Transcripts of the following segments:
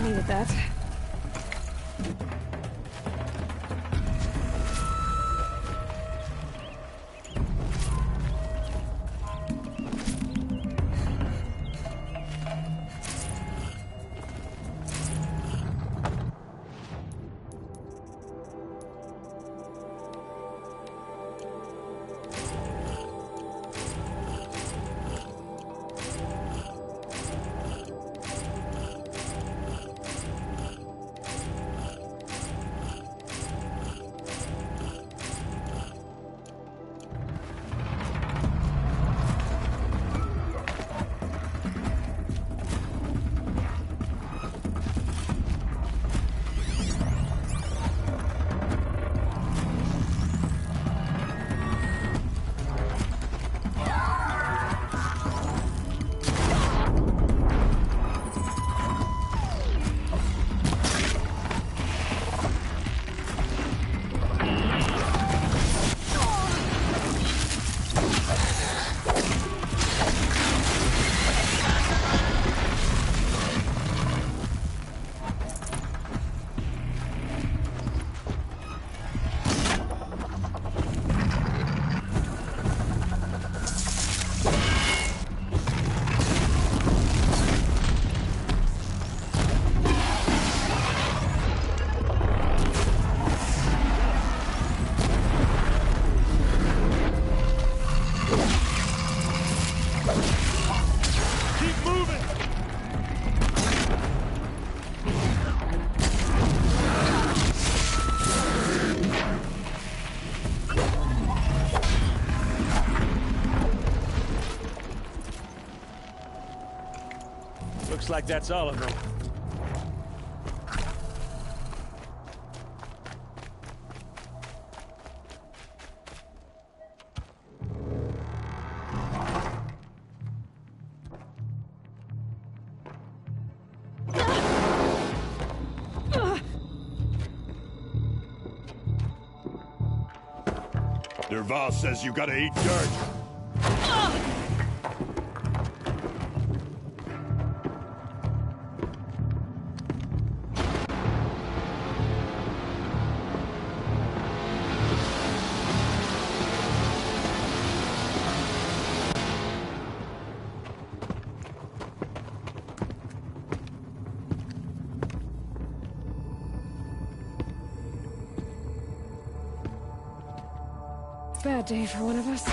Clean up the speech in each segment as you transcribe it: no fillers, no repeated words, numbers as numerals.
Needed that. Looks like that's all of them. Derval says you gotta eat dirt. Bad day for one of us.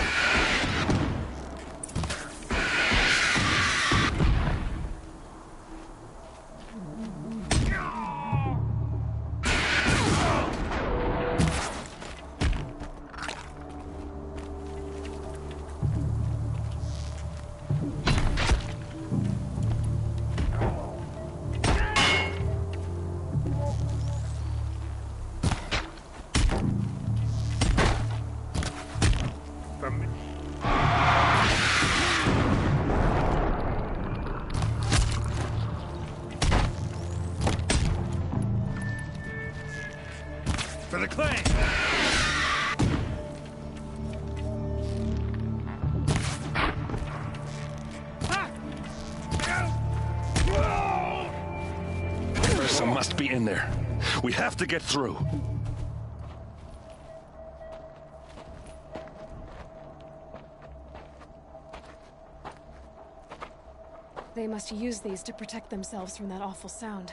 For the claim! Ursa must be in there. We have to get through. They must use these to protect themselves from that awful sound.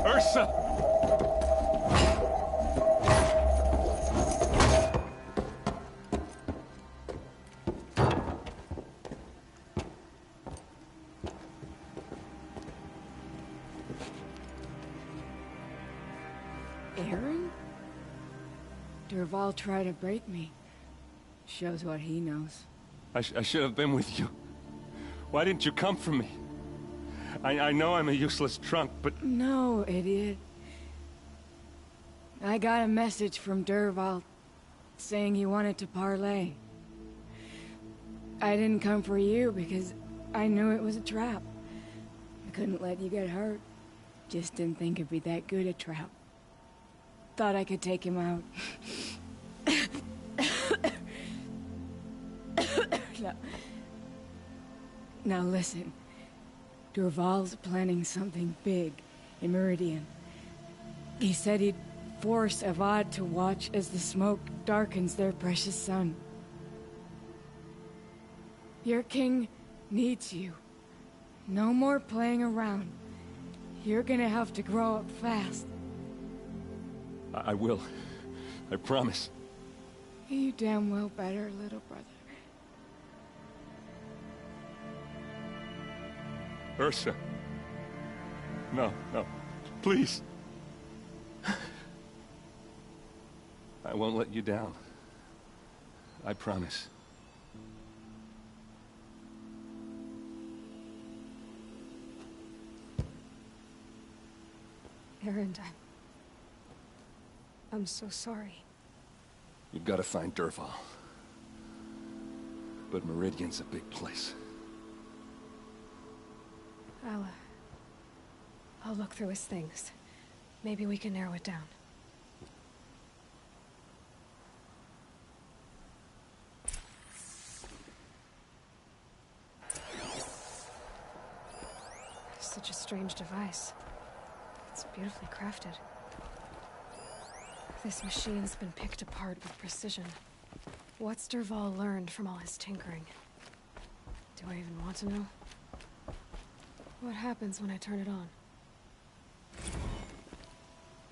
Ursa! Aaron? Derval tried to break me. Shows what he knows. I should have been with you. Why didn't you come for me? I know I'm a useless trunk, but... No, idiot. I got a message from Dervahl saying he wanted to parlay. I didn't come for you because I knew it was a trap. I couldn't let you get hurt. Just didn't think it'd be that good a trap. Thought I could take him out. Now listen. Dervahl's planning something big in Meridian. He said he'd force Avad to watch as the smoke darkens their precious sun. Your king needs you. No more playing around. You're gonna have to grow up fast. I will. I promise. You damn well better, little brother. Ursa. No, no. Please. I won't let you down. I promise. Erend, I'm so sorry. You've got to find Dervahl. But Meridian's a big place. I'll look through his things. Maybe we can narrow it down. Such a strange device. It's beautifully crafted. This machine's been picked apart with precision. What's Dervahl learned from all his tinkering? Do I even want to know? What happens when I turn it on?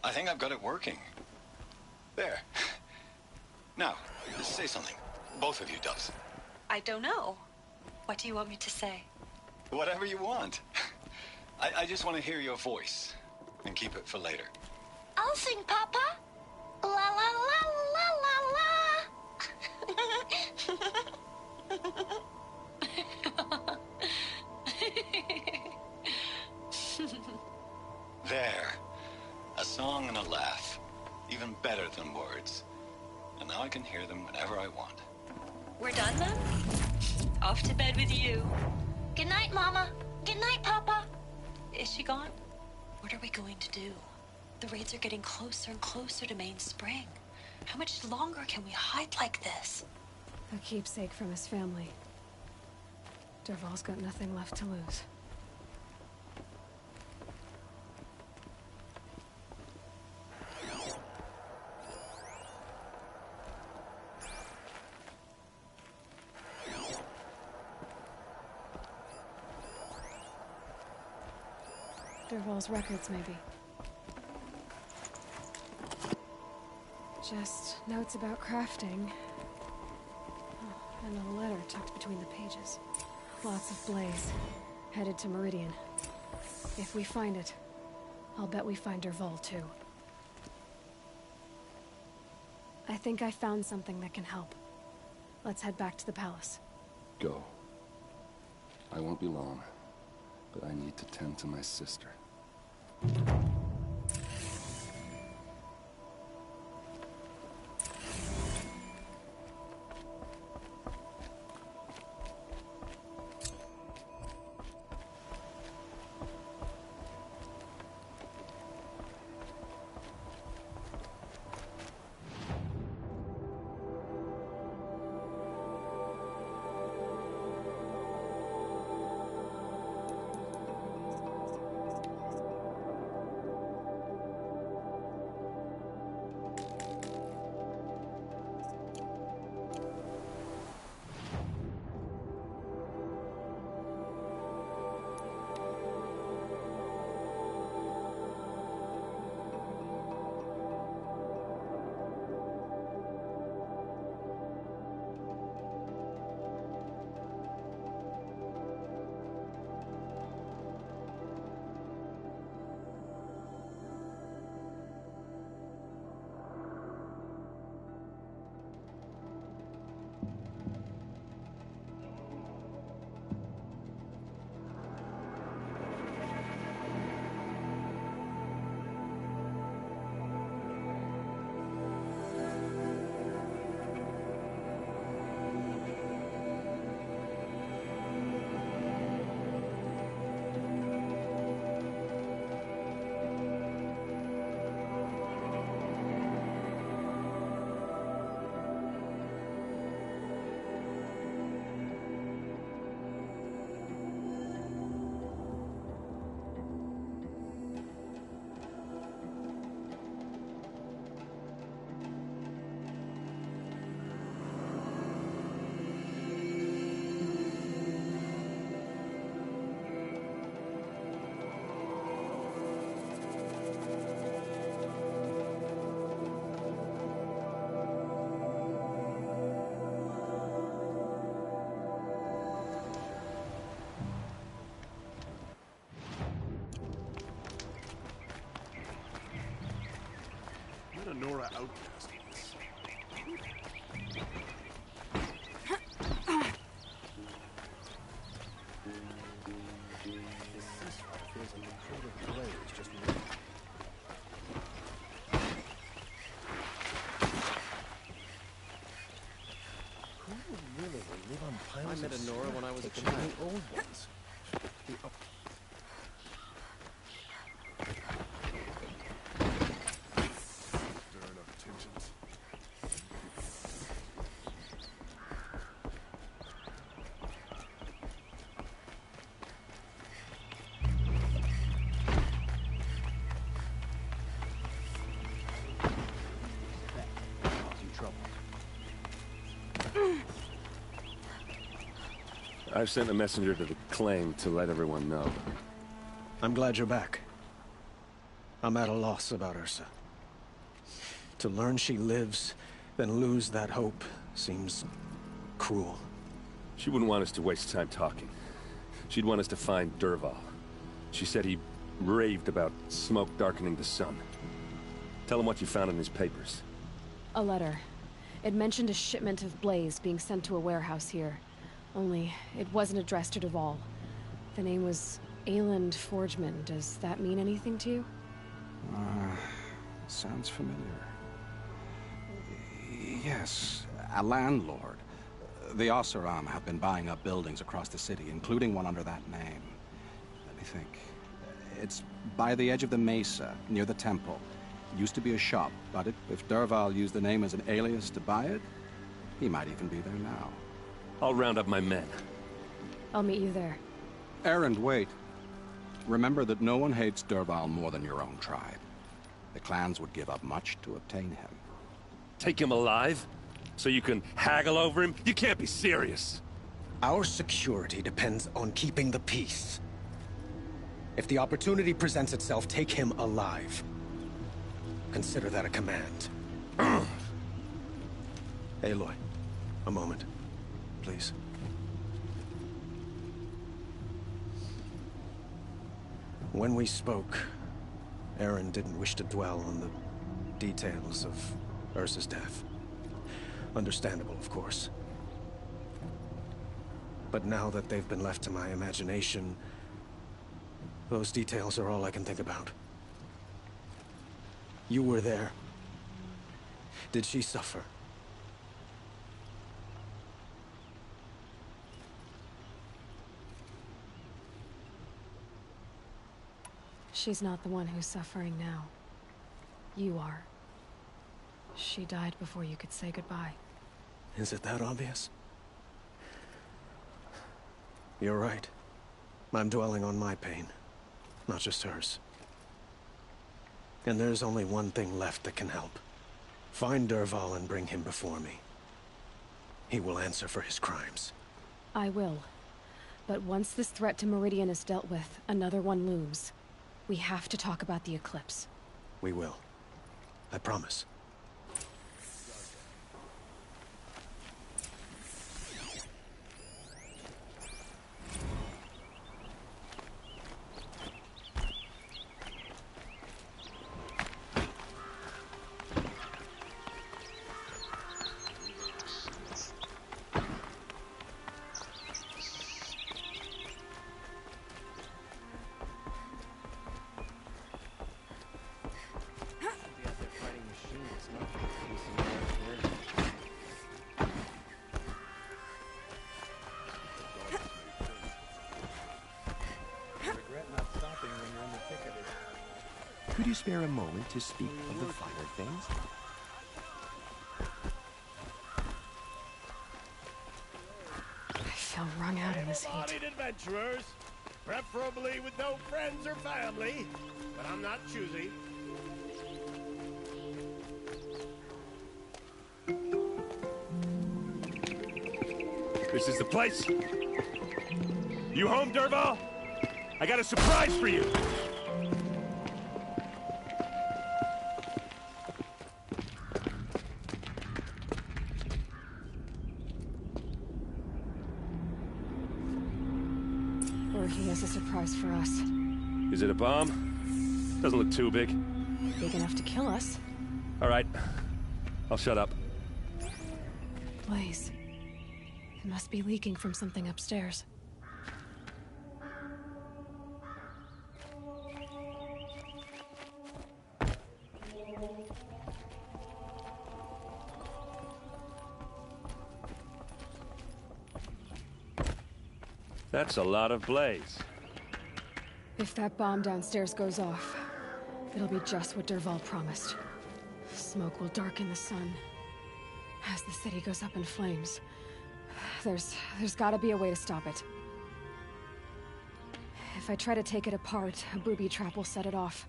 I think I've got it working. There. Now, say something. Both of you does. I don't know. What do you want me to say? Whatever you want. I just want to hear your voice. And keep it for later. I'll sing, Papa. La la la la la la. There. A song and a laugh. Even better than words. And now I can hear them whenever I want. We're done then? Off to bed with you. Good night, Mama. Good night, Papa. Is she gone? What are we going to do? The raids are getting closer and closer to Main Spring. How much longer can we hide like this? A keepsake from his family. Dervahl's got nothing left to lose. Dervahl's records, maybe. Just notes about crafting. Oh, and a letter tucked between the pages. Lots of blaze. Headed to Meridian. If we find it, I'll bet we find Dervahl too. I think I found something that can help. Let's head back to the palace. Go. I won't be long, but I need to tend to my sister. Nora outcast. This ceasefire feels like the coat of blaze just moved. Who would willingly live on piles I met of a Nora scrap when I was a taken from child. the old ones? The stirring up tensions. Causing trouble. I've sent a messenger to the claim to let everyone know. I'm glad you're back. I'm at a loss about Ursa. To learn she lives, then lose that hope, seems cruel. She wouldn't want us to waste time talking. She'd want us to find Dervahl. She said he raved about smoke darkening the sun. Tell him what you found in his papers. A letter. It mentioned a shipment of blaze being sent to a warehouse here. Only, it wasn't addressed to Dervahl. The name was Ayland Forgeman. Does that mean anything to you? Sounds familiar. Yes, a landlord. The Oseram have been buying up buildings across the city, including one under that name. Let me think. It's by the edge of the mesa, near the temple. Used to be a shop, but if Dervahl used the name as an alias to buy it, he might even be there now. I'll round up my men. I'll meet you there. Erend, wait. Remember that no one hates Dervahl more than your own tribe. The clans would give up much to obtain him. Take him alive? So you can haggle over him? You can't be serious. Our security depends on keeping the peace. If the opportunity presents itself, take him alive. Consider that a command. Aloy, a moment, please. When we spoke, Erend didn't wish to dwell on the details of Ursa's death. Understandable, of course. But now that they've been left to my imagination, those details are all I can think about. You were there. Did she suffer? She's not the one who's suffering now. You are. She died before you could say goodbye. Is it that obvious? You're right. I'm dwelling on my pain, not just hers. And there's only one thing left that can help. Find Dervahl and bring him before me. He will answer for his crimes. I will. But once this threat to Meridian is dealt with, another one looms. We have to talk about the eclipse. We will. I promise. Could you spare a moment to speak of the finer things? I feel wrung out in this heat. Able-bodied adventurers, preferably with no friends or family, but I'm not choosy. This is the place. You home, Dervahl? I got a surprise for you. Or he has a surprise for us. Is it a bomb? Doesn't look too big. Big enough to kill us. All right. I'll shut up. Blaze. It must be leaking from something upstairs. That's a lot of blaze. If that bomb downstairs goes off, it'll be just what Dervahl promised. Smoke will darken the sun. As the city goes up in flames, there's gotta be a way to stop it. If I try to take it apart, a booby trap will set it off.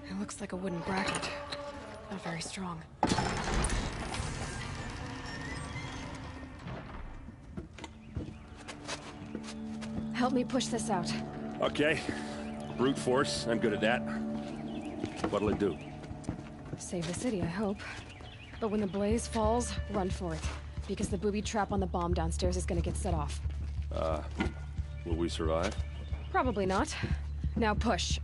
It looks like a wooden bracket. Not very strong. Help me push this out. Okay. Brute force, I'm good at that. What'll it do? Save the city, I hope. But when the blaze falls, run for it. Because the booby trap on the bomb downstairs is gonna get set off. Will we survive? Probably not. Now push.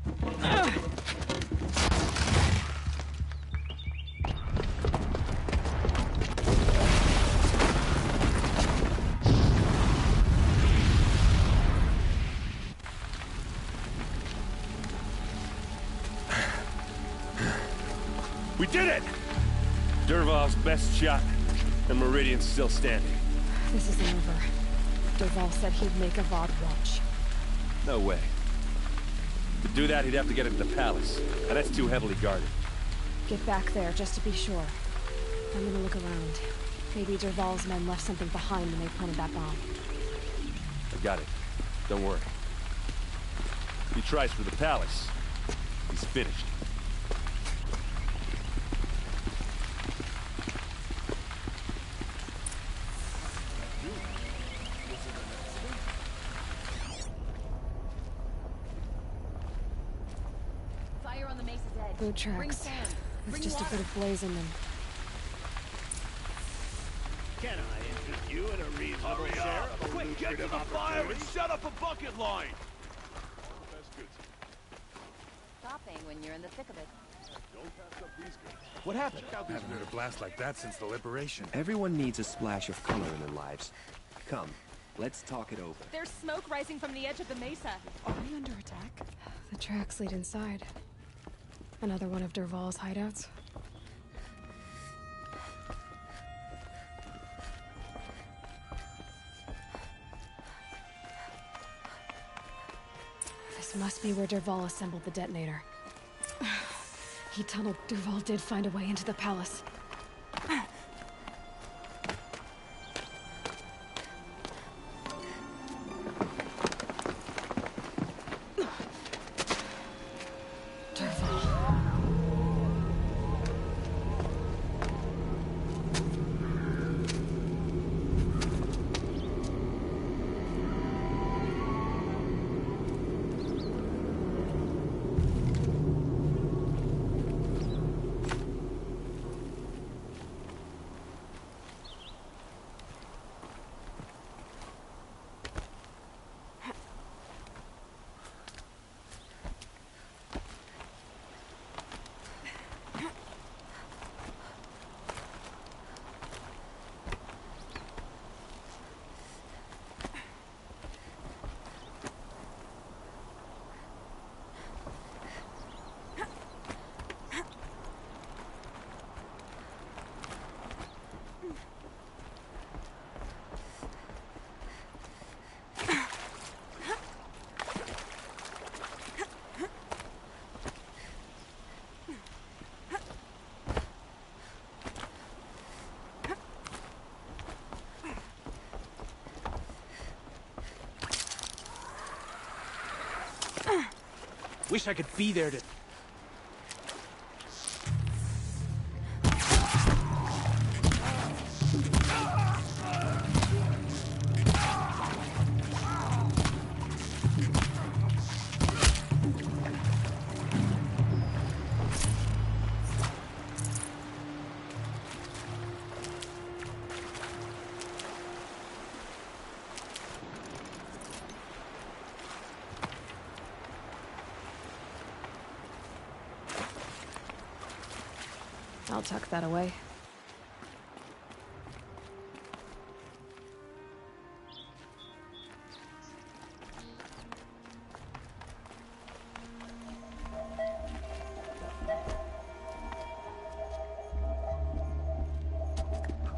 We did it! Dervahl's best shot, and Meridian's still standing. This isn't over. Dervahl said he'd make a VOD watch. No way. To do that, he'd have to get into the palace, and that's too heavily guarded. Get back there, just to be sure. I'm gonna look around. Maybe Dervahl's men left something behind when they planted that bomb. I got it. Don't worry. If he tries for the palace, he's finished. Boot tracks. With just a bit of blaze in them. Can I interest you in a reasonable share of a Quick, get to the lucrative fire and opportunity? set up a bucket line! Stopping when you're in the thick of it. What happened? Haven't heard a blast like that since the liberation. Everyone needs a splash of color in their lives. Come, let's talk it over. There's smoke rising from the edge of the mesa. Are we under attack? The tracks lead inside. Another one of Dervahl's hideouts. This must be where Dervahl assembled the detonator. He tunneled. Dervahl did find a way into the palace. Wish I could be there to... I'll tuck that away.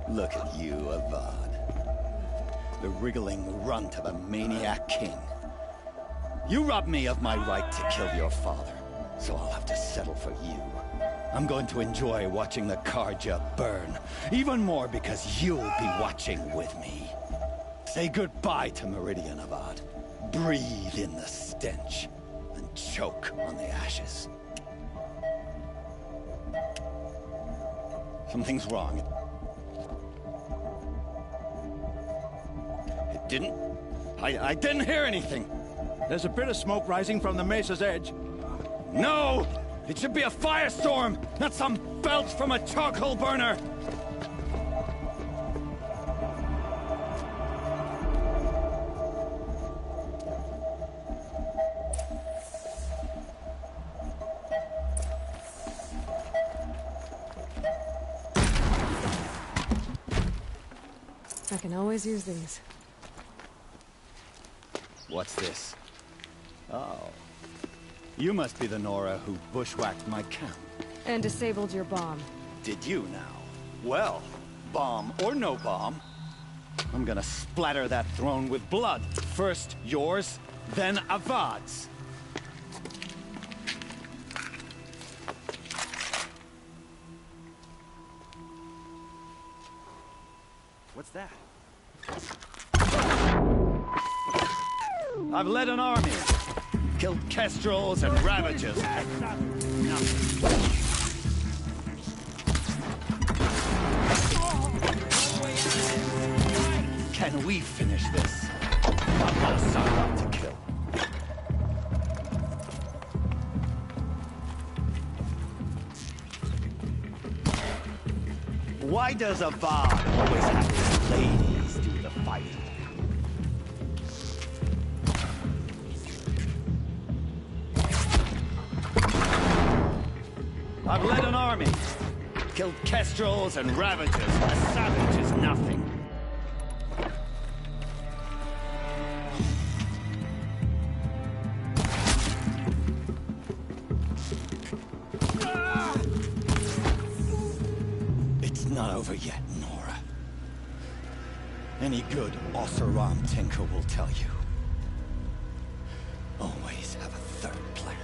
Look at you, Avad. The wriggling runt of a maniac king. You robbed me of my right to kill your father, so I'll have to settle for you. I'm going to enjoy watching the Karja burn, even more because you'll be watching with me. Say goodbye to Meridian, Avad. Breathe in the stench, and choke on the ashes. Something's wrong. It didn't... I didn't hear anything. There's a bit of smoke rising from the mesa's edge. No! It should be a firestorm, not some belch from a charcoal burner! I can always use these. What's this? Oh. You must be the Nora who bushwhacked my camp. And disabled your bomb. Did you now? Well, bomb or no bomb, I'm gonna splatter that throne with blood. First yours, then Avad's. What's that? I've led an army. Killed kestrels and ravagers. Can we finish this? I've got a son to kill. Why does Avad always have his ladies do the fighting? I've led an army. Killed kestrels and ravagers. A savage is nothing. It's not over yet, Nora. Any good Oseram tinker will tell you. Always have a third plan.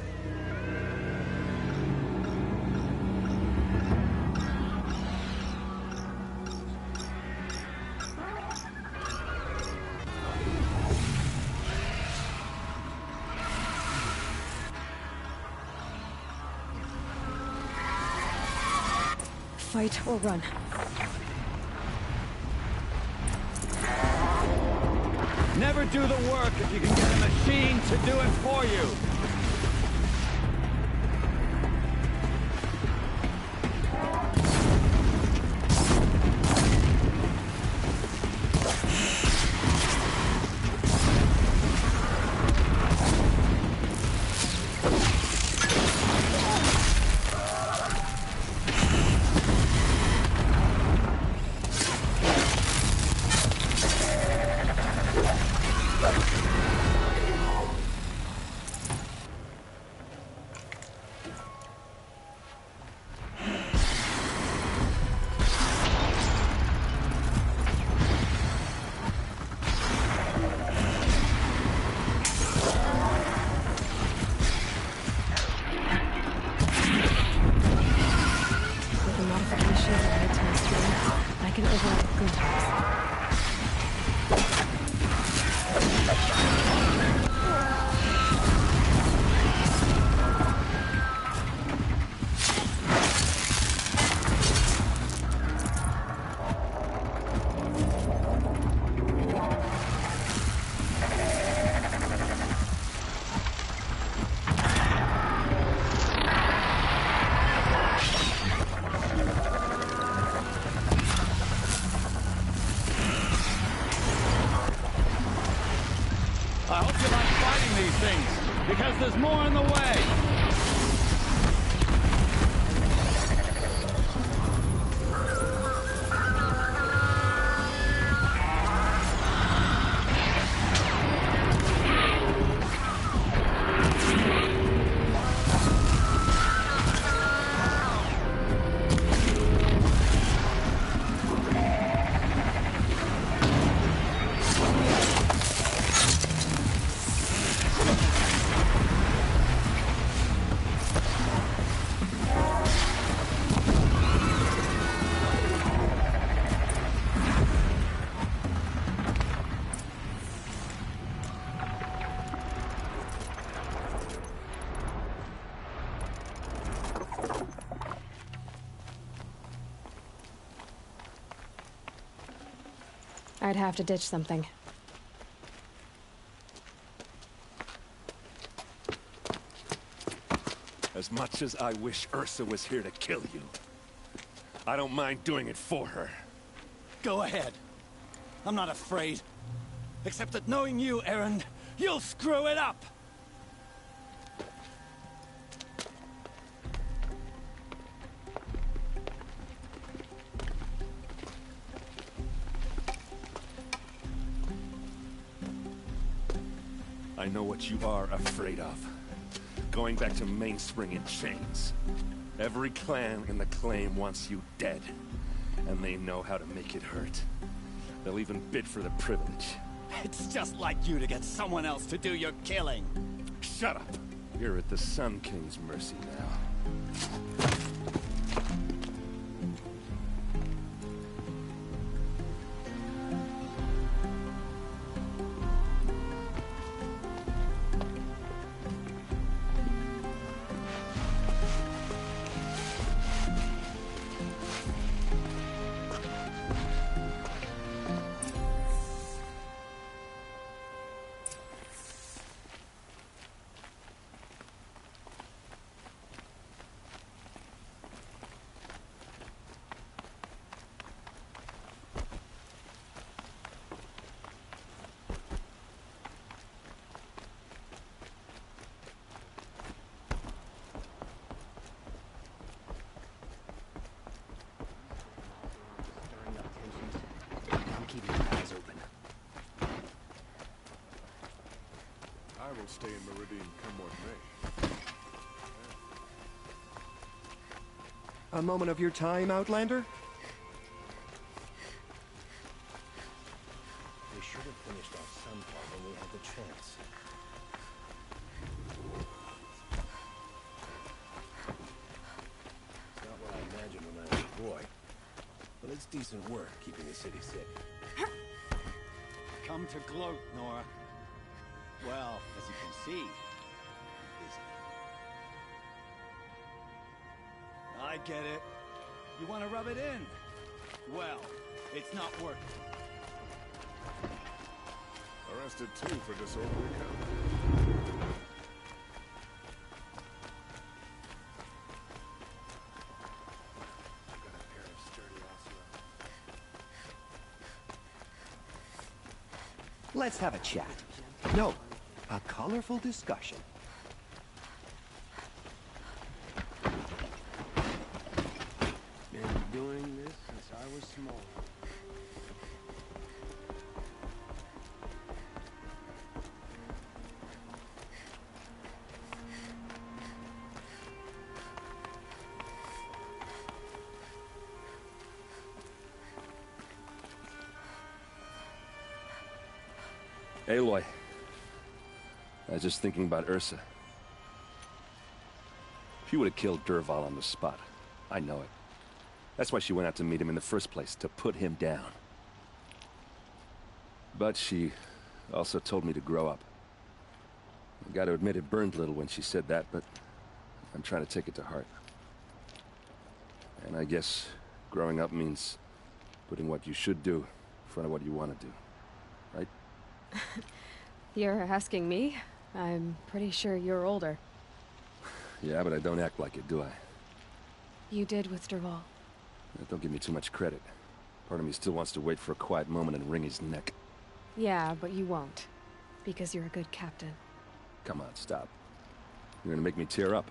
Fight or run. Never do the work if you can get a machine to do it for you. I'd have to ditch something. As much as I wish Ursa was here to kill you, I don't mind doing it for her. Go ahead. I'm not afraid. Except that knowing you, Aaron, you'll screw it up! I know what you are afraid of. Going back to Mainspring in chains. Every clan in the claim wants you dead. And they know how to make it hurt. They'll even bid for the privilege. It's just like you to get someone else to do your killing. Shut up! You're at the Sun King's mercy now. I will stay in Meridian come what may. A moment of your time, Outlander? We should have finished our sun part when we had the chance. It's not what I imagined when I was a boy. But it's decent work keeping the city safe. Come to gloat, Nora. Well, as you can see, busy. I get it. You want to rub it in? Well, it's not working. Arrested too for disorderly conduct. Let's have a chat. No, a colorful discussion. Been doing this since I was small. Aloy. I was just thinking about Ursa. She would have killed Dervahl on the spot. I know it. That's why she went out to meet him in the first place, to put him down. But she also told me to grow up. I gotta admit it burned a little when she said that, but I'm trying to take it to heart. And I guess growing up means putting what you should do in front of what you want to do. Right? You're asking me? I'm pretty sure you're older. Yeah, but I don't act like it, do I? You did with Dervahl. Don't give me too much credit. Part of me still wants to wait for a quiet moment and wring his neck. Yeah, but you won't. Because you're a good captain. Come on, stop. You're gonna make me tear up.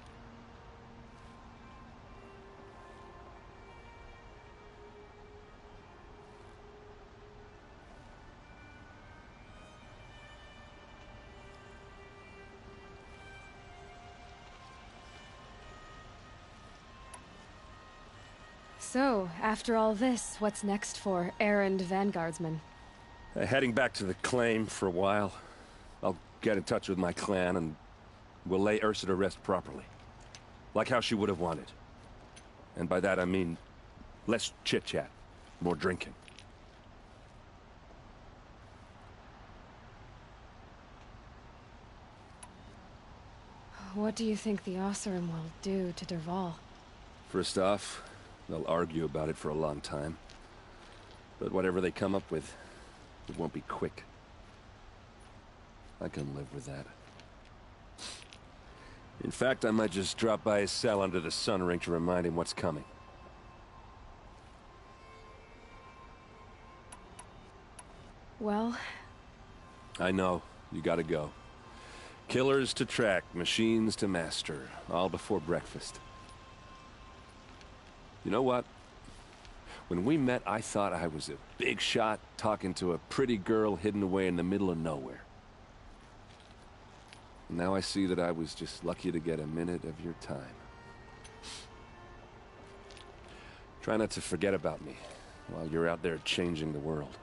So, after all this, what's next for errand vanguardsman? Heading back to the claim for a while. I'll get in touch with my clan and we'll lay Ursa to rest properly. Like how she would have wanted. And by that I mean less chit-chat, more drinking. What do you think the Oseram will do to Dervahl? First off, they'll argue about it for a long time. But whatever they come up with, It won't be quick. I can live with that. In fact, I might just drop by his cell under the sun ring to remind him what's coming. Well... I know. You gotta go. Killers to track, machines to master, all before breakfast. You know what? When we met, I thought I was a big shot talking to a pretty girl hidden away in the middle of nowhere. Now I see that I was just lucky to get a minute of your time. Try not to forget about me while you're out there changing the world.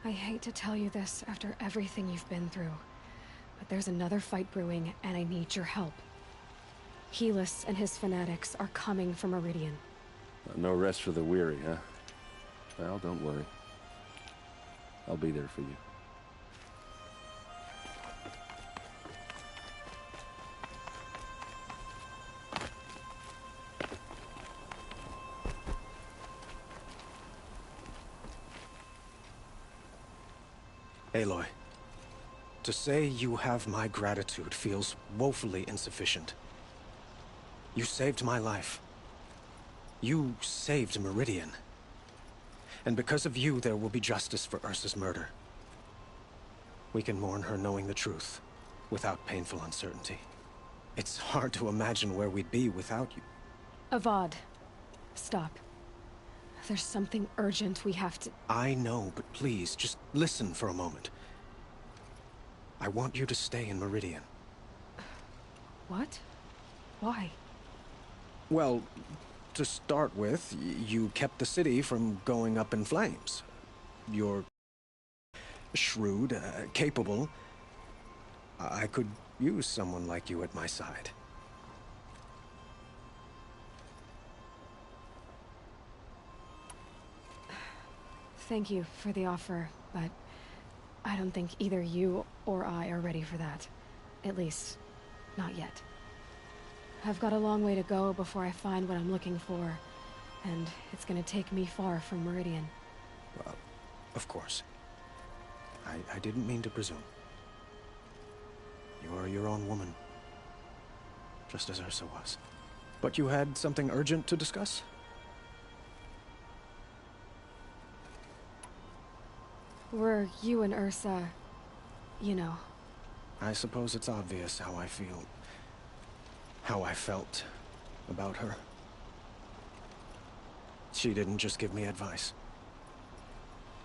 I hate to tell you this after everything you've been through, but there's another fight brewing, and I need your help. Helis and his fanatics are coming for Meridian. No rest for the weary, huh? Well, don't worry. I'll be there for you. Aloy, to say you have my gratitude feels woefully insufficient. You saved my life. You saved Meridian. And because of you, there will be justice for Ursa's murder. We can mourn her knowing the truth, without painful uncertainty. It's hard to imagine where we'd be without you. Avad, stop. There's something urgent we have to... I know, but please, just listen for a moment. I want you to stay in Meridian. What? Why? Well, to start with, you kept the city from going up in flames. You're shrewd, capable. I could use someone like you at my side. Thank you for the offer, but I don't think either you or I are ready for that. At least, not yet. I've got a long way to go before I find what I'm looking for, and it's gonna take me far from Meridian. Well, of course. I didn't mean to presume. You're your own woman, just as Ursa was. But you had something urgent to discuss? Were you and Ursa, you know? I suppose it's obvious how I feel. How I felt about her. She didn't just give me advice.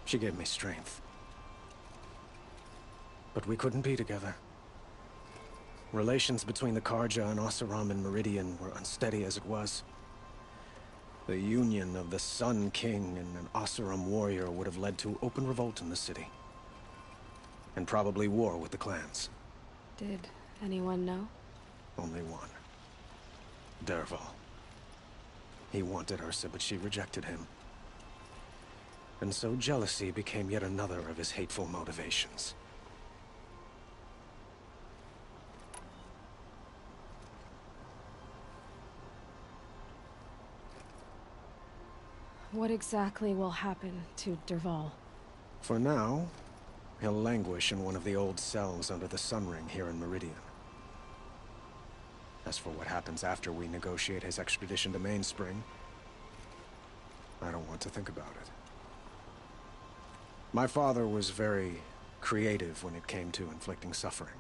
She gave me strength. But we couldn't be together. Relations between the Karja and Oseram and Meridian were unsteady as it was. The union of the Sun King and an Oseram warrior would have led to open revolt in the city. And probably war with the clans. Did anyone know? Only one. Dervahl. He wanted Ursa, but she rejected him. And so jealousy became yet another of his hateful motivations. What exactly will happen to Dervahl? For now, he'll languish in one of the old cells under the Sun Ring here in Meridian. As for what happens after we negotiate his extradition to Mainspring, I don't want to think about it. My father was very creative when it came to inflicting suffering.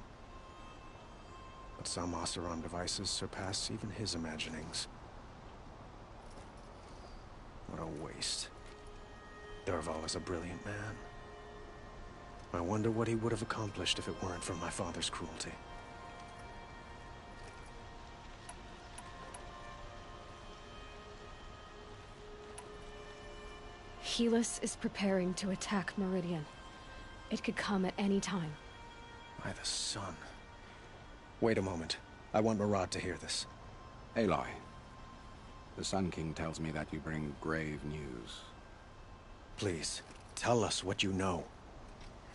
But some Oseram devices surpass even his imaginings. What a waste. Dervahl is a brilliant man. I wonder what he would have accomplished if it weren't for my father's cruelty. Helis is preparing to attack Meridian. It could come at any time. By the sun. Wait a moment. I want Murad to hear this. Aloy, the Sun King tells me that you bring grave news. Please, tell us what you know.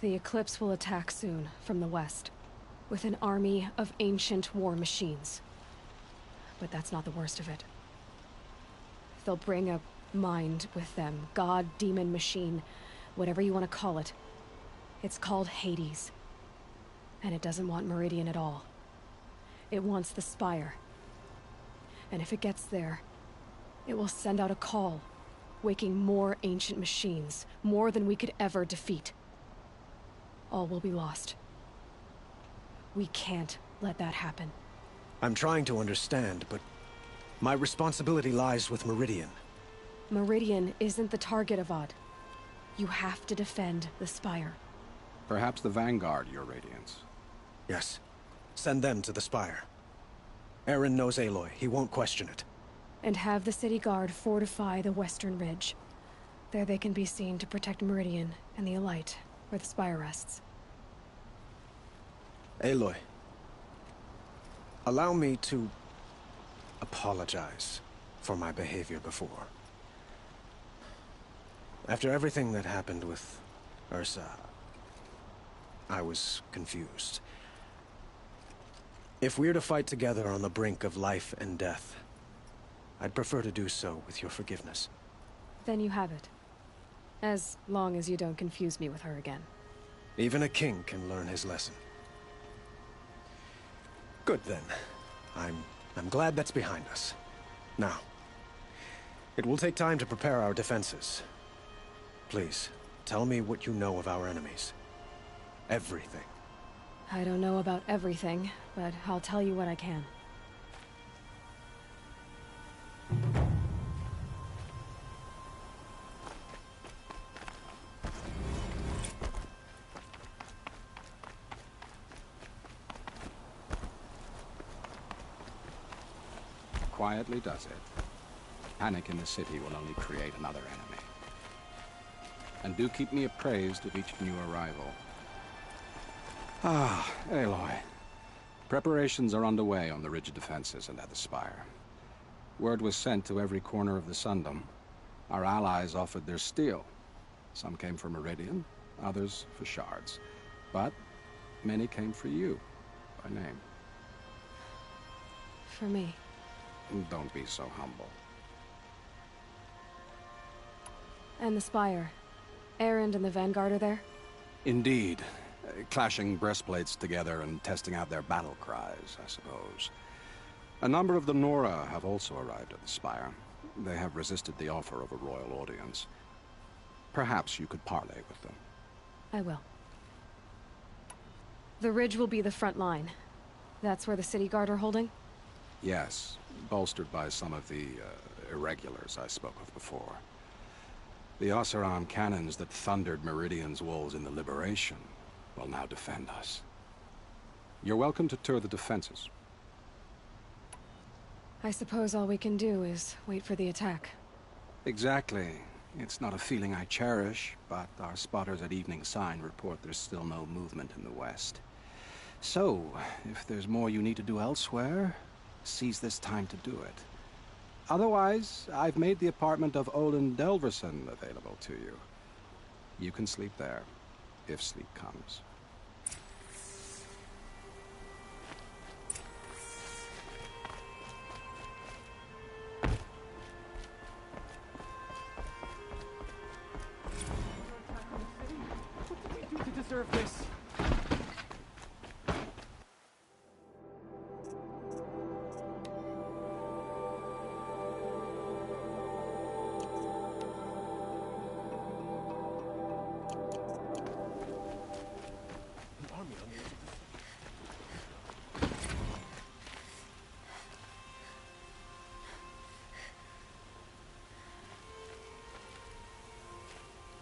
The Eclipse will attack soon, from the west, with an army of ancient war machines. But that's not the worst of it. They'll bring a mind with them, god, demon, machine, whatever you want to call it. It's called Hades. And it doesn't want Meridian at all. It wants the Spire. And if it gets there, it will send out a call, waking more ancient machines, more than we could ever defeat. All will be lost. We can't let that happen. I'm trying to understand, but my responsibility lies with Meridian. Meridian isn't the target, Avad. You have to defend the Spire. Perhaps the Vanguard, Your Radiance. Yes. Send them to the Spire. Aaron knows Aloy. He won't question it. And have the city guard fortify the western ridge. There they can be seen to protect Meridian and the Elite, where the Spire rests. Aloy. Allow me to apologize for my behavior before. After everything that happened with Ursa, I was confused. If we're to fight together on the brink of life and death, I'd prefer to do so with your forgiveness. Then you have it. As long as you don't confuse me with her again. Even a king can learn his lesson. Good then. I'm glad that's behind us. Now, it will take time to prepare our defenses. Please, tell me what you know of our enemies. Everything. I don't know about everything, but I'll tell you what I can. Quietly does it. Panic in the city will only create another enemy. And do keep me appraised of each new arrival. Ah, Aloy. Preparations are underway on the ridge defenses and at the Spire. Word was sent to every corner of the Sundom. Our allies offered their steel. Some came for Meridian, others for shards. But many came for you, by name. For me. Don't be so humble. And the Spire. Erend and the Vanguard are there? Indeed. Clashing breastplates together and testing out their battle cries, I suppose. A number of the Nora have also arrived at the Spire. They have resisted the offer of a royal audience. Perhaps you could parley with them. I will. The ridge will be the front line. That's where the city guard are holding? Yes, bolstered by some of the irregulars I spoke of before. The Oseram cannons that thundered Meridian's walls in the Liberation will now defend us. You're welcome to tour the defenses. I suppose all we can do is wait for the attack. Exactly. It's not a feeling I cherish, but our spotters at Evening Sign report there's still no movement in the west. So, if there's more you need to do elsewhere, seize this time to do it. Otherwise, I've made the apartment of Olin Delverson available to you. You can sleep there, if sleep comes. What did we do to deserve this?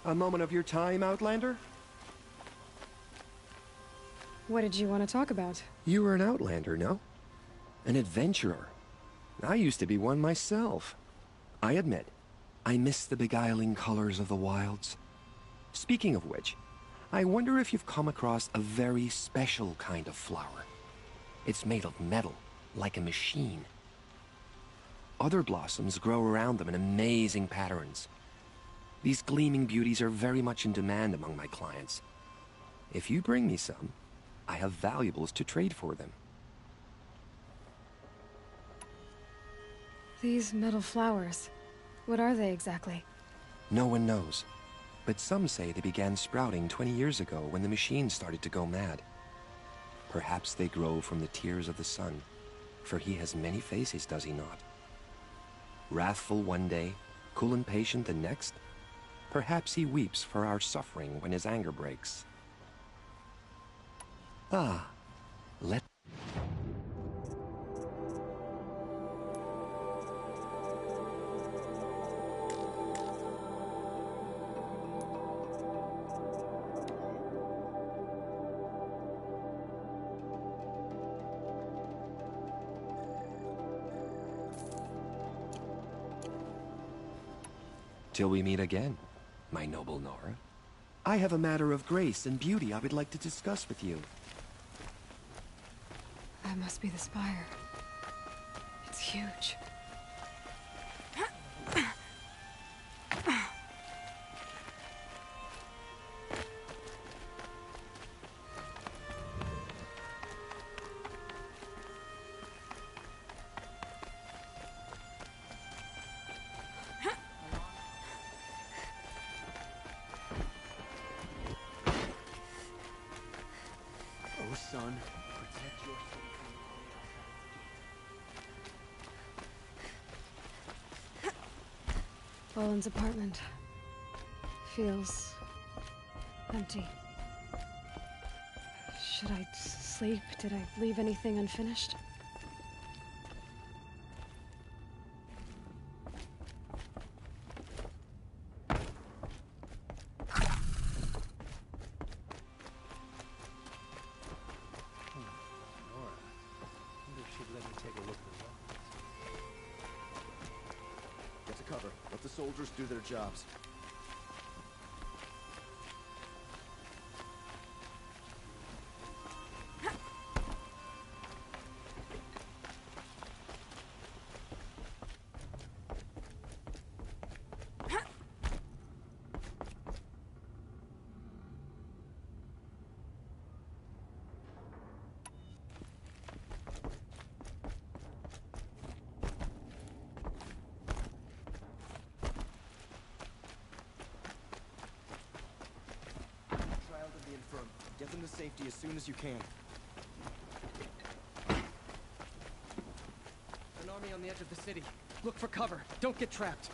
A moment of your time, Outlander? What did you want to talk about? You were an Outlander, no? An adventurer. I used to be one myself. I admit, I miss the beguiling colors of the wilds. Speaking of which, I wonder if you've come across a very special kind of flower. It's made of metal, like a machine. Other blossoms grow around them in amazing patterns. These gleaming beauties are very much in demand among my clients. If you bring me some, I have valuables to trade for them. These metal flowers. What are they exactly? No one knows. but some say they began sprouting 20 years ago when the machine started to go mad. Perhaps they grow from the tears of the sun, for he has many faces, does he not? Wrathful one day, cool and patient the next? Perhaps he weeps for our suffering when his anger breaks. Ah, let... Till we meet again, my noble Nora. I have a matter of grace and beauty I would like to discuss with you. That must be the spire. It's huge. Oh, son, protect yourself. Bowen's apartment feels empty. Should I sleep? Did I leave anything unfinished? Get to cover. Let the soldiers do their jobs. Get them to safety as soon as you can. An army on the edge of the city. Look for cover. Don't get trapped.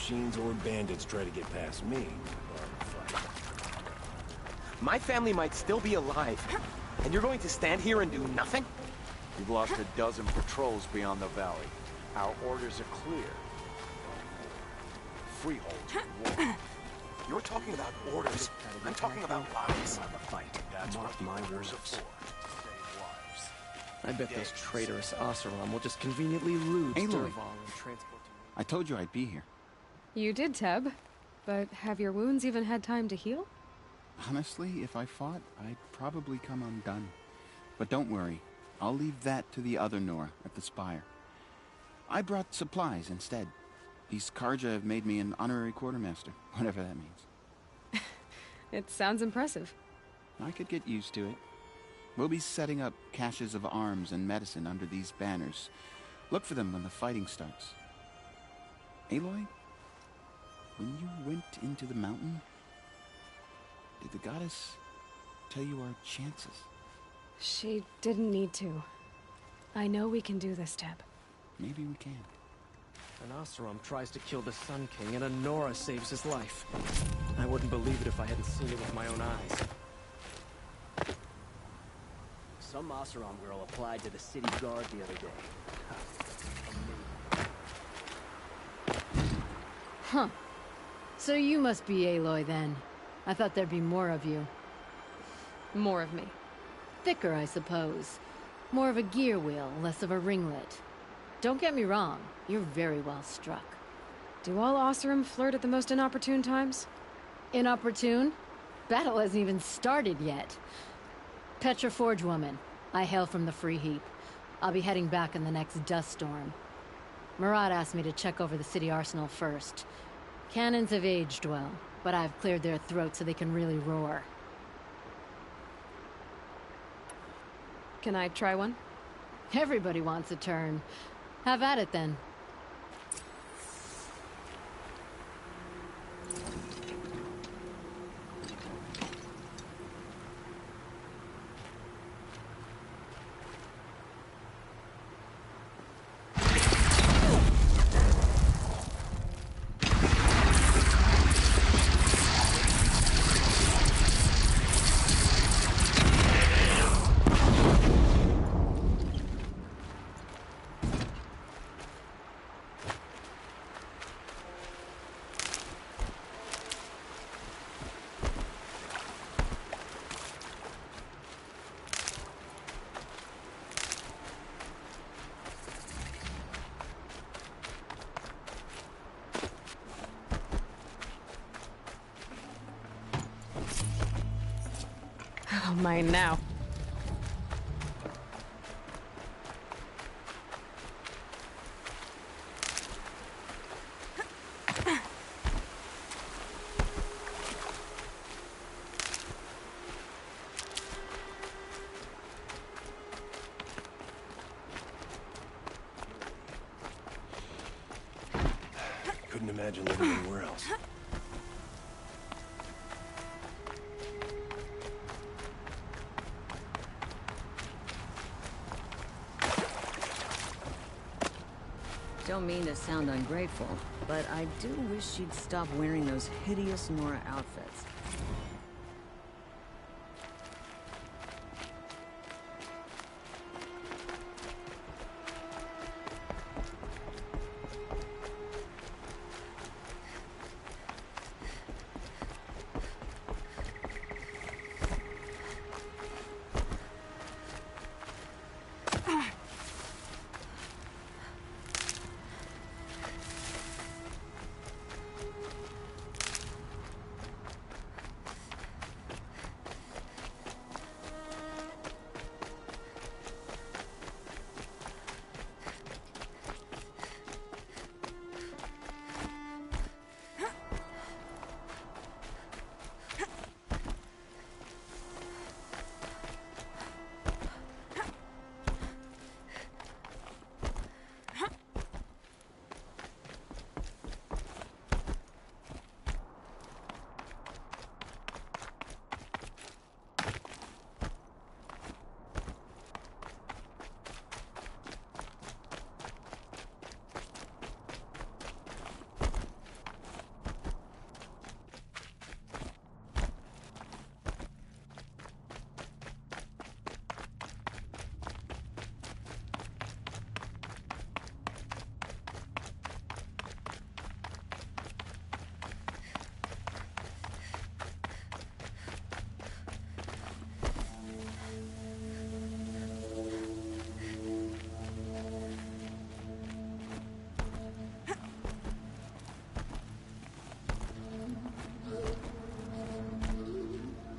Machines or bandits try to get past me. My family might still be alive, and you're going to stand here and do nothing? You've lost a dozen patrols beyond the valley. Our orders are clear. Freehold. You're talking about orders. I'm talking about lives. Fight. Mark my words. I bet those traitorous Oseram will just conveniently lose Aloy. Dervahl and transport to... I told you I'd be here. You did, Teb. But have your wounds even had time to heal? Honestly, if I fought, I'd probably come undone. But don't worry. I'll leave that to the other Nora at the Spire. I brought supplies instead. These Karja have made me an honorary quartermaster, whatever that means. It sounds impressive. I could get used to it. We'll be setting up caches of arms and medicine under these banners. Look for them when the fighting starts. Aloy, when you went into the mountain, did the goddess tell you our chances? She didn't need to. I know we can do this, Teb. Maybe we can. An Oseram tries to kill the Sun King, and a Nora saves his life. I wouldn't believe it if I hadn't seen it with my own eyes. Some Oseram girl applied to the city guard the other day. Huh. So you must be Aloy, then. I thought there'd be more of you. More of me. Thicker, I suppose. More of a gear wheel, less of a ringlet. Don't get me wrong, you're very well struck. Do all Oseram flirt at the most inopportune times? Inopportune? Battle hasn't even started yet. Petra Forge woman. I hail from the Free Heap. I'll be heading back in the next dust storm. Murad asked me to check over the city arsenal first. Cannons have aged well, but I've cleared their throats so they can really roar. Can I try one? Everybody wants a turn. Have at it, then. Mine now. Couldn't imagine living anywhere else. Don't mean to sound ungrateful, but I do wish she'd stop wearing those hideous Nora outfits.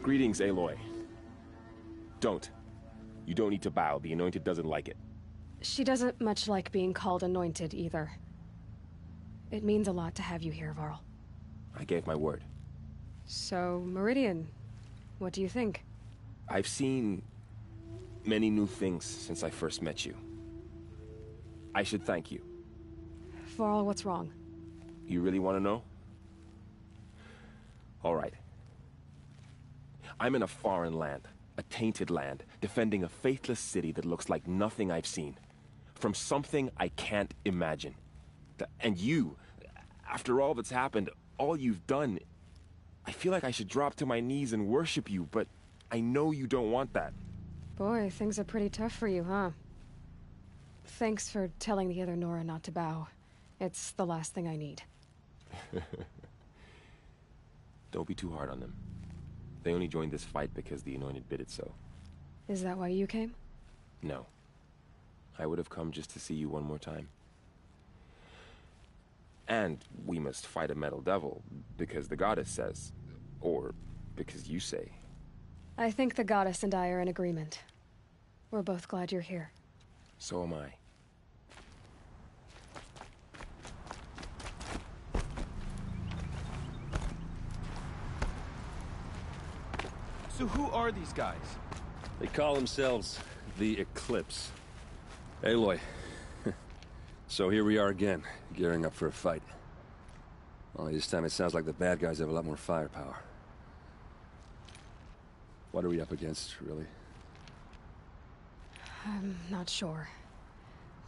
Greetings, Aloy. Don't. You don't need to bow. The Anointed doesn't like it. She doesn't much like being called Anointed, either. It means a lot to have you here, Varl. I gave my word. So, Meridian, what do you think? I've seen many new things since I first met you. I should thank you. Varl, what's wrong? You really want to know? All right. I'm in a foreign land, a tainted land, defending a faithless city that looks like nothing I've seen. From something I can't imagine. And you, after all that's happened, all you've done, I feel like I should drop to my knees and worship you, but I know you don't want that. Boy, things are pretty tough for you, huh? Thanks for telling the other Nora not to bow. It's the last thing I need. Don't be too hard on them. They only joined this fight because the Anointed bid it so. Is that why you came? No. I would have come just to see you one more time. And we must fight a metal devil, because the goddess says. Or because you say. I think the goddess and I are in agreement. We're both glad you're here. So am I. So who are these guys? They call themselves the Eclipse. Aloy. So here we are again, gearing up for a fight. Only this time it sounds like the bad guys have a lot more firepower. What are we up against, really? I'm not sure.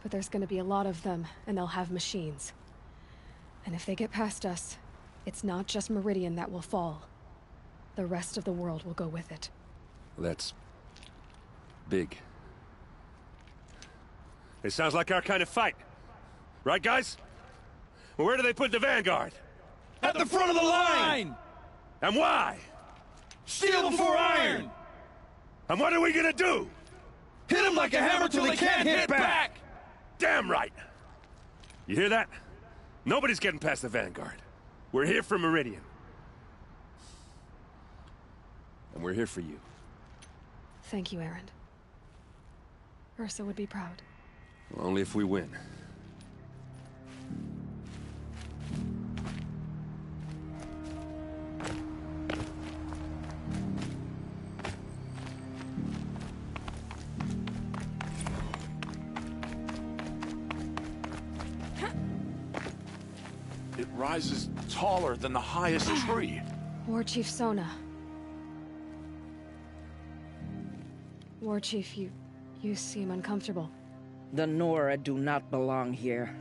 But there's gonna be a lot of them, and they'll have machines. And if they get past us, it's not just Meridian that will fall. The rest of the world will go with it. That's big. It sounds like our kind of fight. Right, guys? Well, where do they put the Vanguard? At the front of the line! And why? Steel before iron! And what are we gonna do? Hit them like a hammer till they can't hit back! Damn right! You hear that? Nobody's getting past the Vanguard. We're here for Meridian. And we're here for you. Thank you, Erend. Ursa would be proud. Well, only if we win. It rises taller than the highest tree. War Chief Sona. War Chief, you seem uncomfortable. The Nora do not belong here.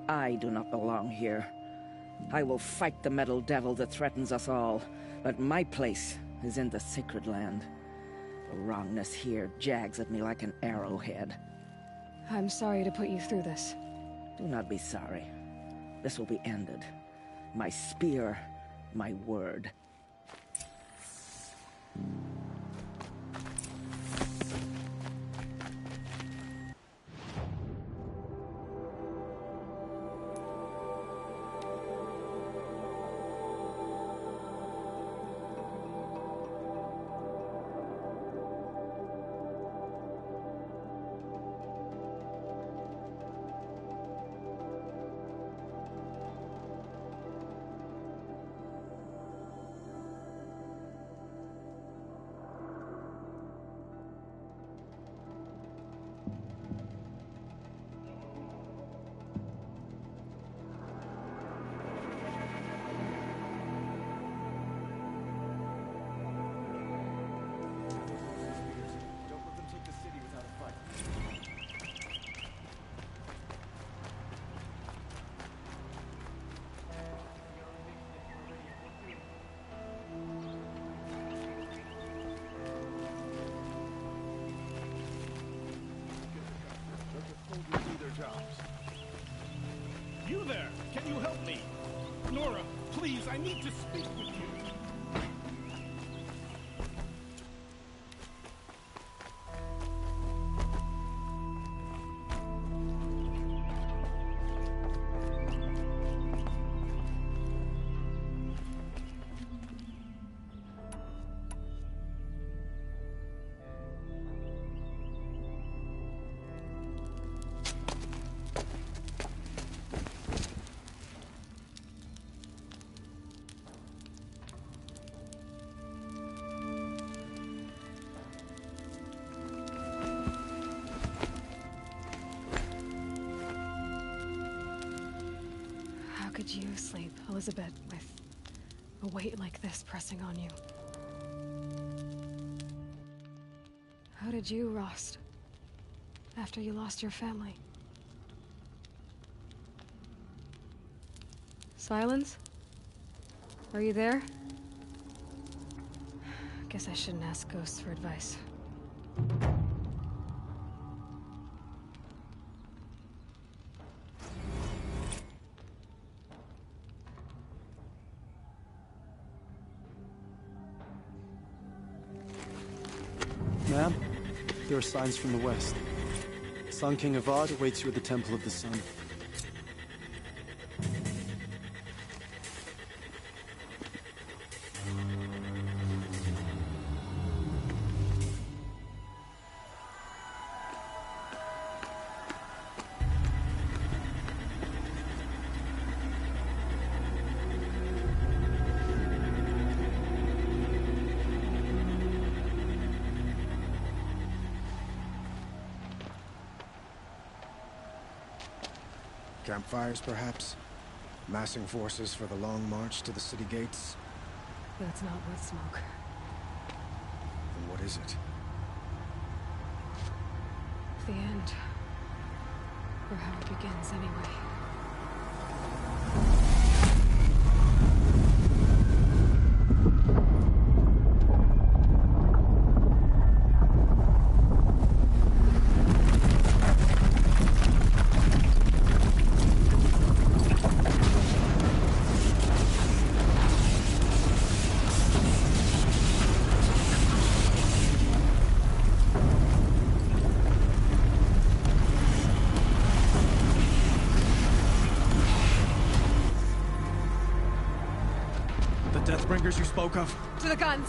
I do not belong here. I will fight the metal devil that threatens us all, but my place is in the sacred land. The wrongness here jags at me like an arrowhead. I'm sorry to put you through this. Do not be sorry. This will be ended. My spear, my word. You there! Can you help me? Nora, please, I need to speak with you. could you sleep, Elizabeth, with a weight like this pressing on you? How did you rest after you lost your family? Silence? Are you there? Guess I shouldn't ask ghosts for advice. Ma'am, there are signs from the west. Sun King Avad awaits you at the Temple of the Sun. Campfires, perhaps? Massing forces for the long march to the city gates? That's not wood smoke. Then what is it? The end. Or how it begins, anyway. Deathbringers you spoke of? To the guns!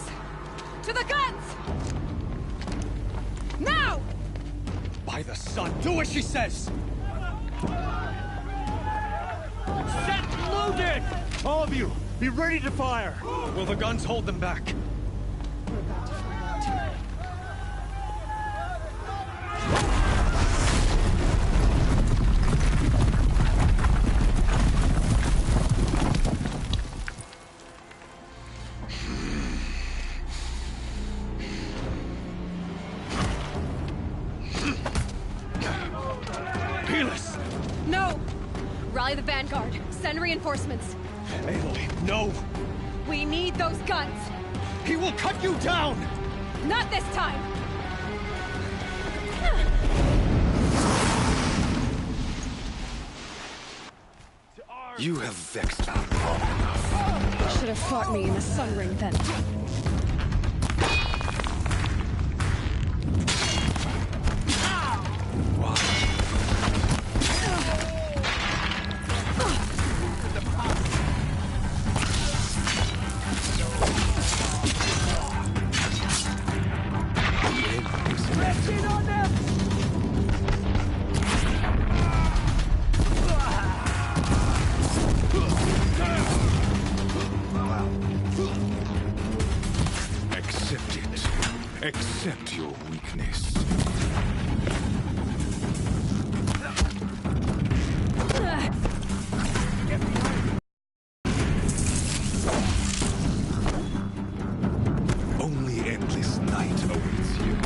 To the guns! Now! By the sun, do as she says! Set loaded! All of you, be ready to fire! Will the guns hold them back? We're about to find out. No! Rally the vanguard. Send reinforcements. Aloy, no! We need those guns! He will cut you down! Not this time! You have vexed me long enough. Should have fought me in the Sun Ring then. Accept your weakness. Only endless night awaits you.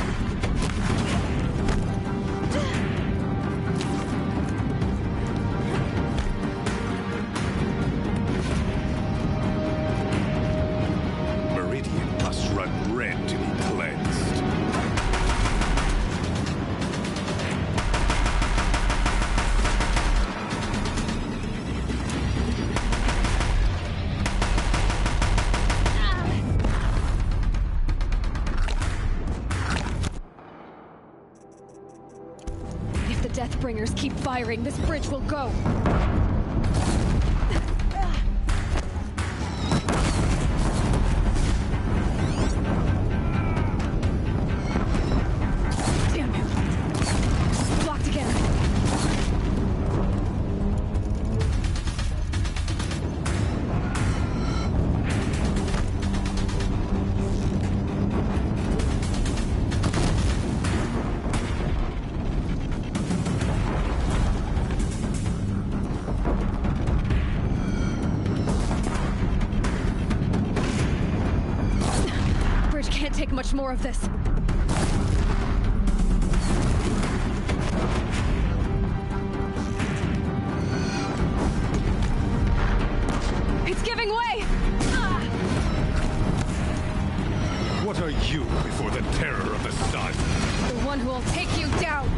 Meridian must run red to be cleansed. If the Deathbringers keep firing, this bridge will go. Damn him. Blocked again. much more of this. It's giving way! What are you before the terror of the sun? The one who will take you down!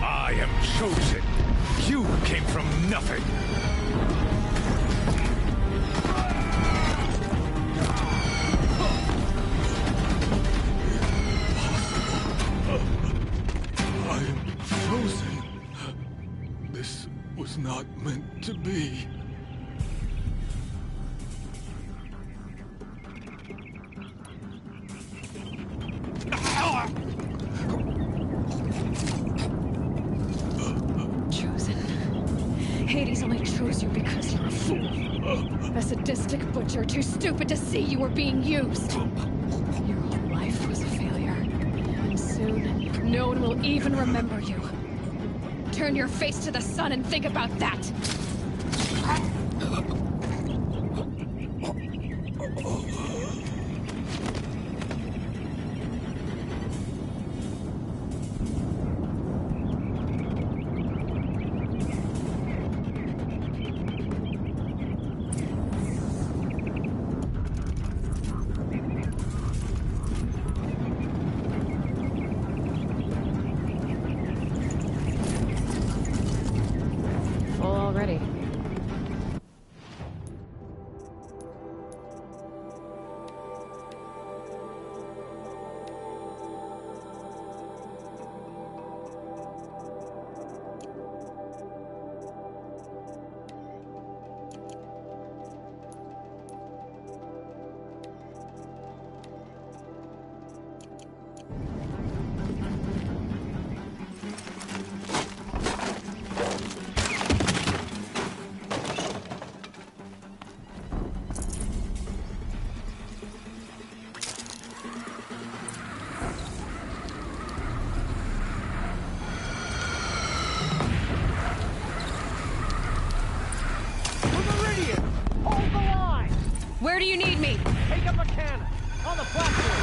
I am chosen. You came from nothing. I am chosen. This was not meant to be. Hades only chose you because you're a fool. A sadistic butcher too stupid to see you were being used. Your whole life was a failure. And soon, no one will even remember you. Turn your face to the sun and think about that! Already. Where do you need me? Take up a cannon on the platform.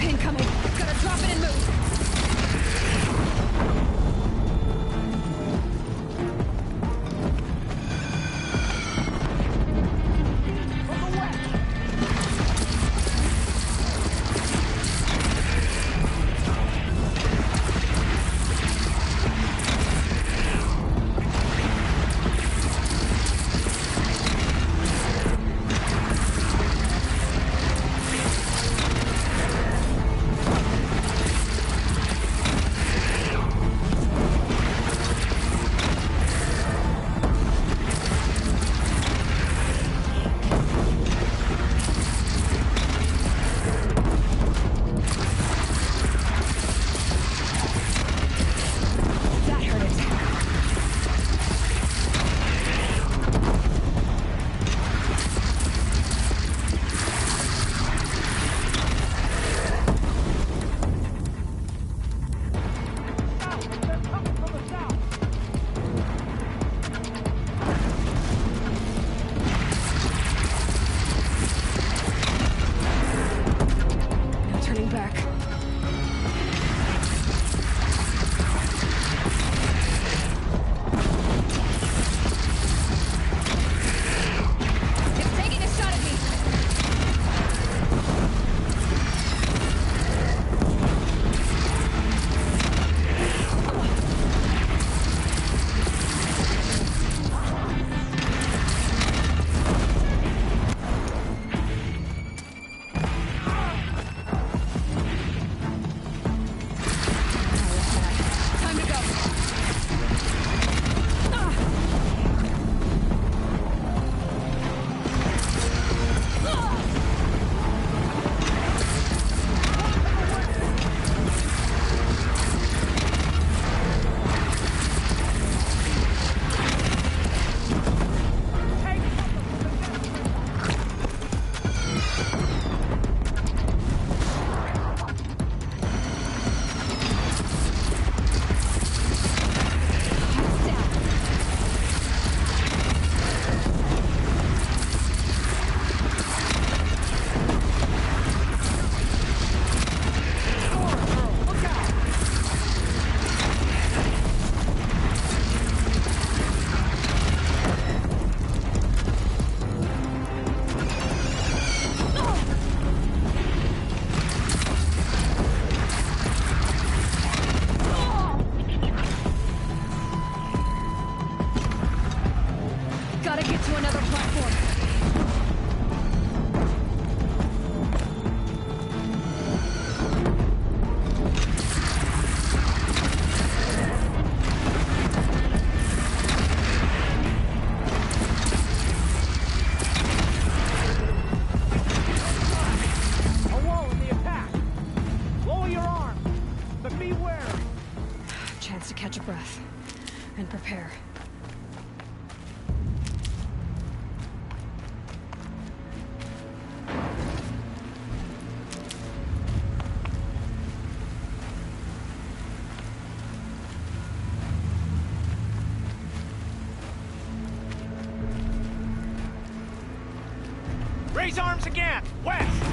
Incoming. Gotta drop it and move. chance to catch a breath and prepare. Raise arms again! West!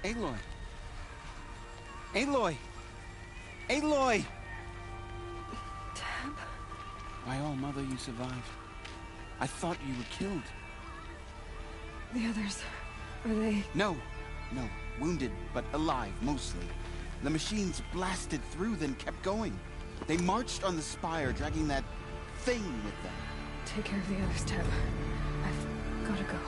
Aloy! Aloy! Aloy! Tab? My old mother, you survived. I thought you were killed. The others, are they... No. Wounded, but alive, mostly. The machines blasted through, then kept going. They marched on the spire, dragging that thing with them. Take care of the others, Tab. I've gotta go.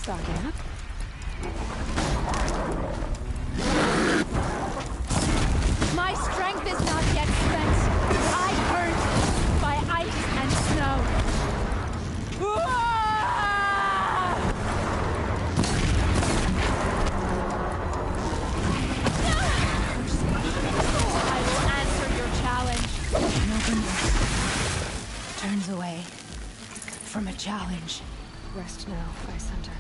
Stocking up. My strength is not yet spent. I burnt by ice and snow. I will answer your challenge. An open door turns away from a challenge. Rest now, Ice Hunter.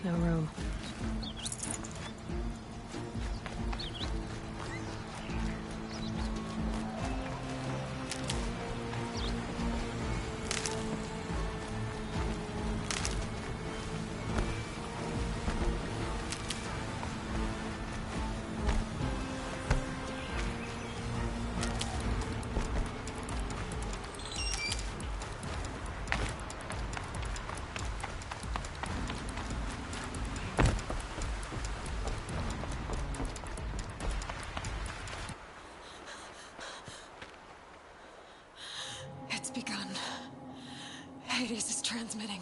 No room. It's begun. Hades is transmitting.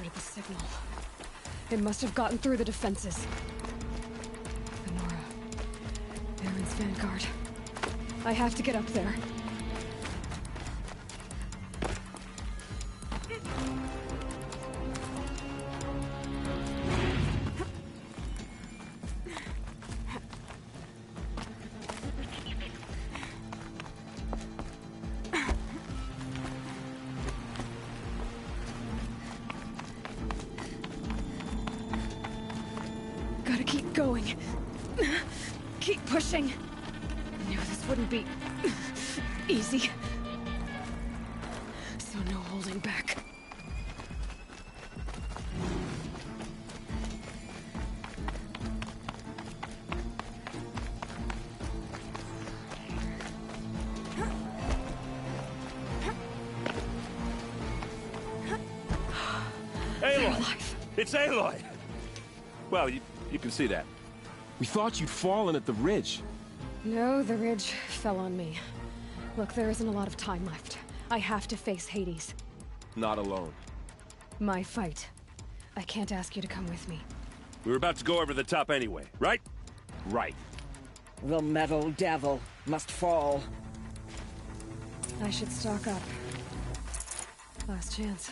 heard the signal. It must have gotten through the defenses. Nora. Aaron's vanguard. I have to get up there. Gotta keep going. Keep pushing. I knew this wouldn't be easy. So no holding back. Aloy! It's Aloy! Well, you can see that. We thought you'd fallen at the ridge. No, the ridge fell on me. Look, there isn't a lot of time left. I have to face Hades. Not alone. My fight. I can't ask you to come with me. We were about to go over the top anyway, right? Right. The metal devil must fall. I should stock up. Last chance.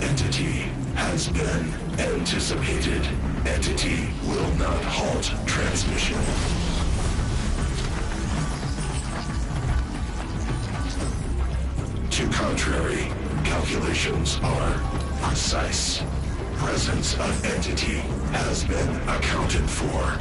Entity has been anticipated. Entity will not halt transmission. To contrary, calculations are precise. Presence of entity has been accounted for.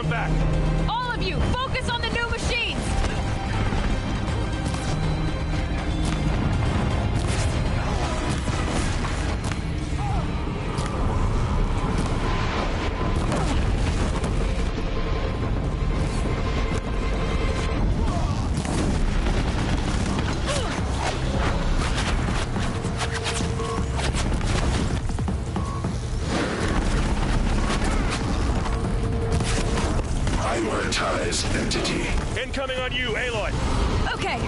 back! All of you, focus on the new machines! Prioritize entity. Incoming on you, Aloy! Okay.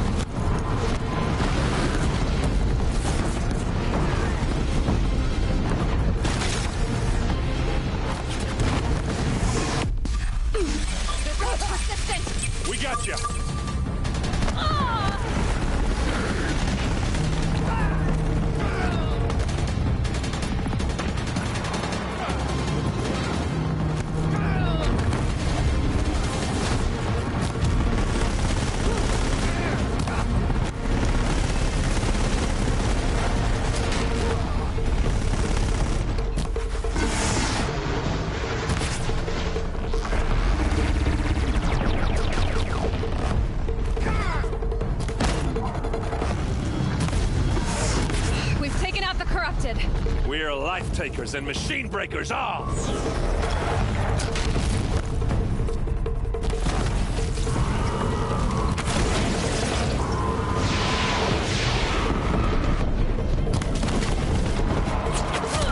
Persistent! We got you! We've taken out the corrupted. We're life takers and machine breakers all!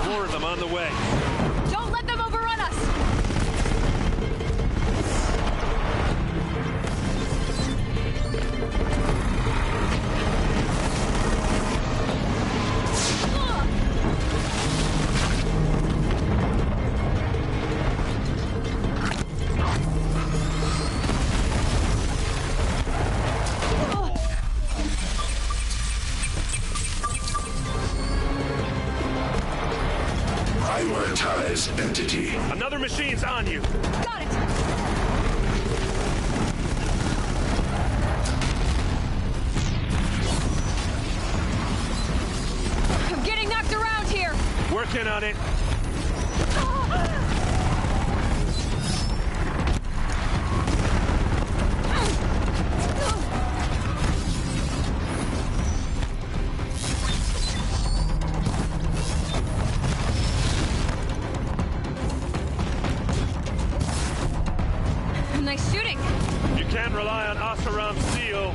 More of them on the way. Don't let them overrun us! Prioritize entity. Another machine's on you! Got it! I'm getting knocked around here! Working on it! Nice shooting! You can't rely on Oseram's seal.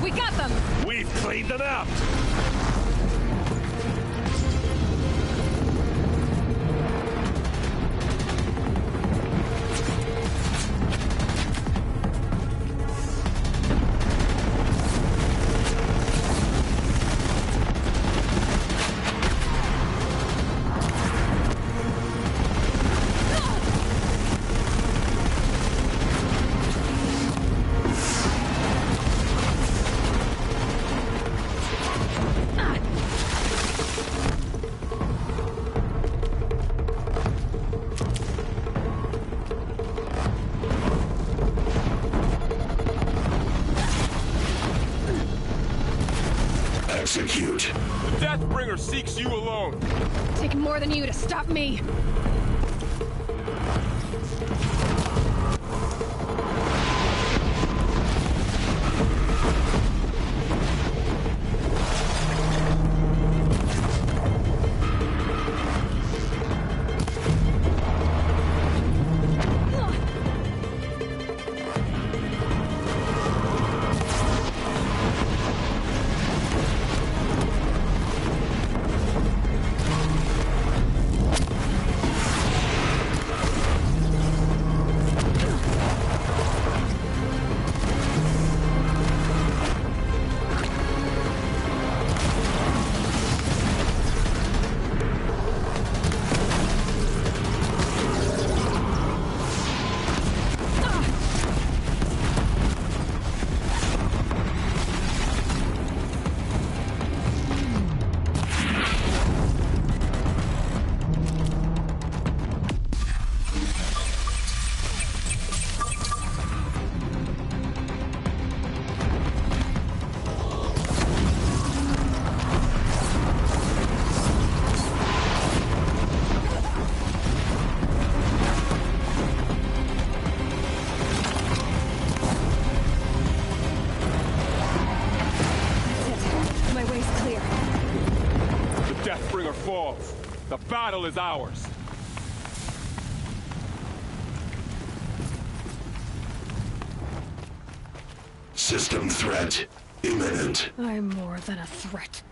We got them! We've cleaned them out! Execute. The Deathbringer seeks you alone. Take more than you to stop me! battle is ours. System threat imminent. I'm more than a threat.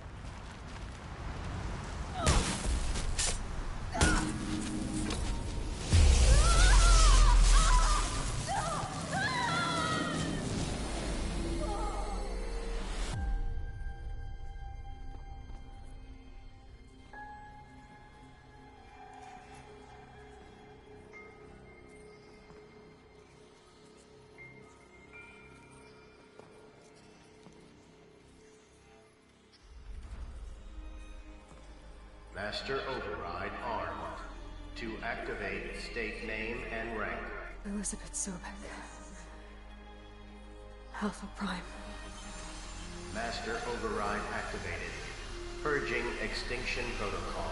Master Override armed. To activate, state name and rank. Elizabeth Sobek. Alpha Prime. Master Override activated. Purging Extinction Protocol.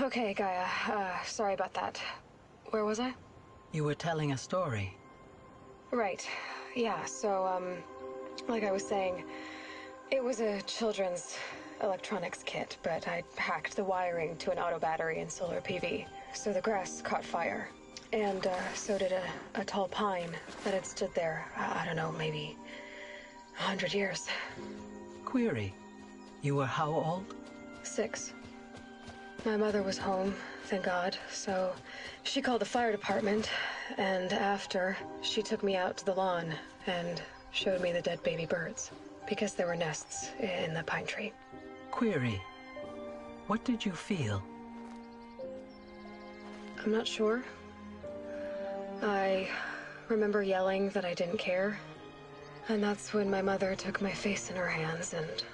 Okay, Gaia. Sorry about that. Where was I? You were telling a story. Right. Yeah, so, like I was saying, it was a children's electronics kit, but I hacked the wiring to an auto battery and solar PV. So the grass caught fire. And, so did a tall pine that had stood there, I don't know, maybe 100 years. Query. You were how old? 6. My mother was home, thank God, so she called the fire department, and after, she took me out to the lawn and showed me the dead baby birds, because there were nests in the pine tree. Query. What did you feel? I'm not sure. I remember yelling that I didn't care, and that's when my mother took my face in her hands and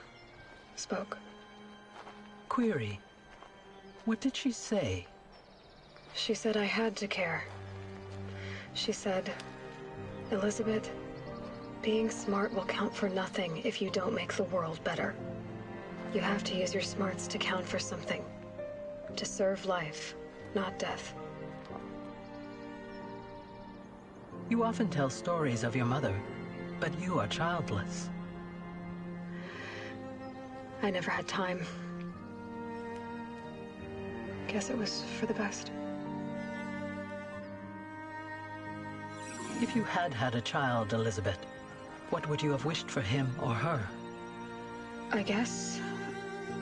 spoke. Query. What did she say? She said I had to care. She said, Elizabeth, being smart will count for nothing if you don't make the world better. You have to use your smarts to count for something. To serve life, not death. You often tell stories of your mother, but you are childless. I never had time. Guess it was for the best. If you had had a child, Elizabeth, what would you have wished for him or her? I guess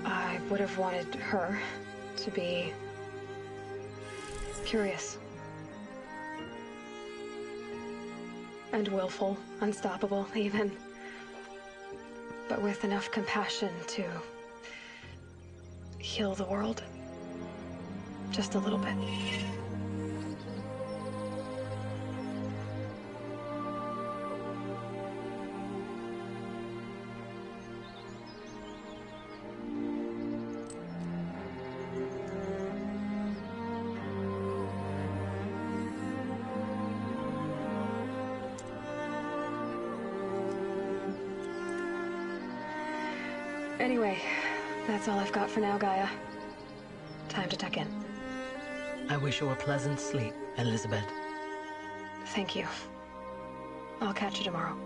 I would have wanted her to be curious And willful, unstoppable, even. But with enough compassion to heal the world. Just a little bit. Anyway, that's all I've got for now, Gaia. Time to tuck in. I wish you a pleasant sleep, Elizabeth. Thank you. I'll catch you tomorrow.